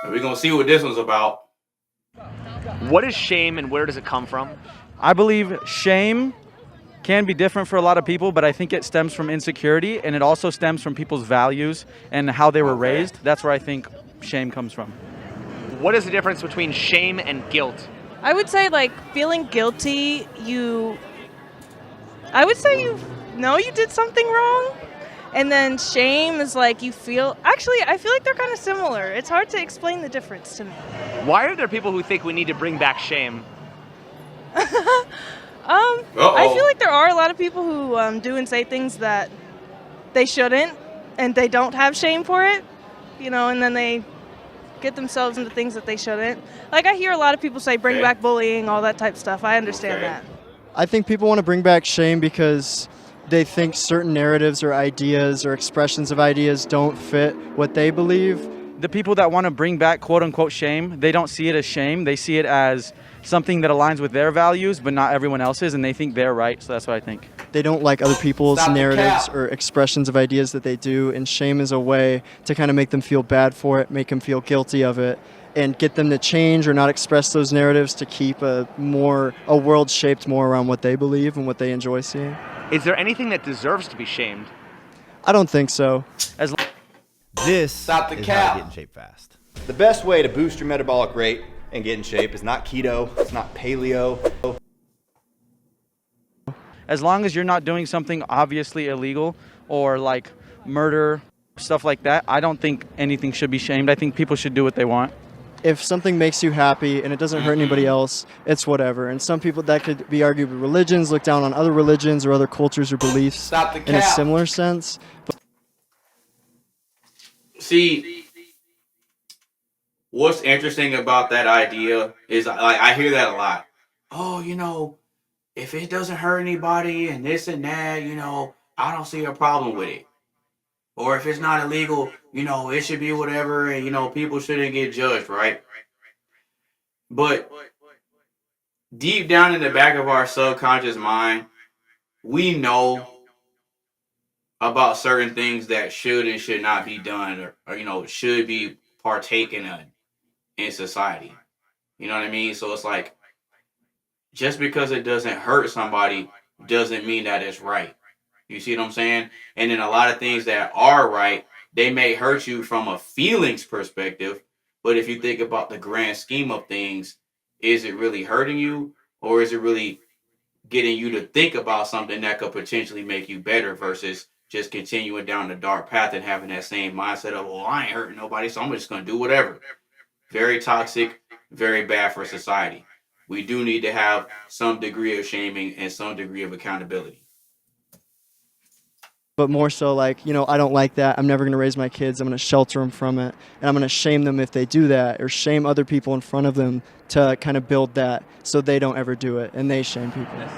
And we're going to see what this one's about. What is shame and where does it come from? I believe shame can be different for a lot of people, but I think it stems from insecurity, and it also stems from people's values and how they were raised. That's where I think shame comes from. What is the difference between shame and guilt? I would say, like, feeling guilty, I would say you know you did something wrong. And then shame is like actually, I feel like they're kind of similar. It's hard to explain the difference to me. Why are there people who think we need to bring back shame? I feel like there are a lot of people who do and say things that they shouldn't, and they don't have shame for it, and then they get themselves into things that they shouldn't. Like, I hear a lot of people say bring back bullying, all that type of stuff. I understand that. I think people want to bring back shame because they think certain narratives or ideas or expressions of ideas don't fit what they believe. The people that want to bring back quote-unquote shame, they don't see it as shame. They see it as something that aligns with their values, but not everyone else's, and they think they're right, so that's what I think. They don't like other people's narratives or expressions of ideas that they do, and shame is a way to kind of make them feel bad for it, make them feel guilty of it, and get them to change or not express those narratives to keep a world shaped more around what they believe and what they enjoy seeing. Is there anything that deserves to be shamed? I don't think so. This is how to get in shape fast. The best way to boost your metabolic rate and get in shape is not keto, it's not paleo. As long as you're not doing something obviously illegal or like murder, stuff like that, I don't think anything should be shamed. I think people should do what they want. If something makes you happy and it doesn't hurt anybody else, it's whatever. And some people, that could be argued with religions, look down on other religions or other cultures or beliefs in a similar sense. See, what's interesting about that idea is I hear that a lot. Oh, if it doesn't hurt anybody and this and that, I don't see a problem with it. Or if it's not illegal, it should be whatever, and, people shouldn't get judged, right? But deep down in the back of our subconscious mind, we know about certain things that should and should not be done or should be partaken in society. You know what I mean? So it's like, just because it doesn't hurt somebody doesn't mean that it's right. You see what I'm saying? And then a lot of things that are right, they may hurt you from a feelings perspective, but if you think about the grand scheme of things, is it really hurting you, or is it really getting you to think about something that could potentially make you better versus just continuing down the dark path and having that same mindset of, well, I ain't hurting nobody, so I'm just going to do whatever. Very toxic, very bad for society. We do need to have some degree of shaming and some degree of accountability. But more so like, I don't like that. I'm never going to raise my kids. I'm going to shelter them from it. And I'm going to shame them if they do that, or shame other people in front of them to kind of build that so they don't ever do it and they shame people.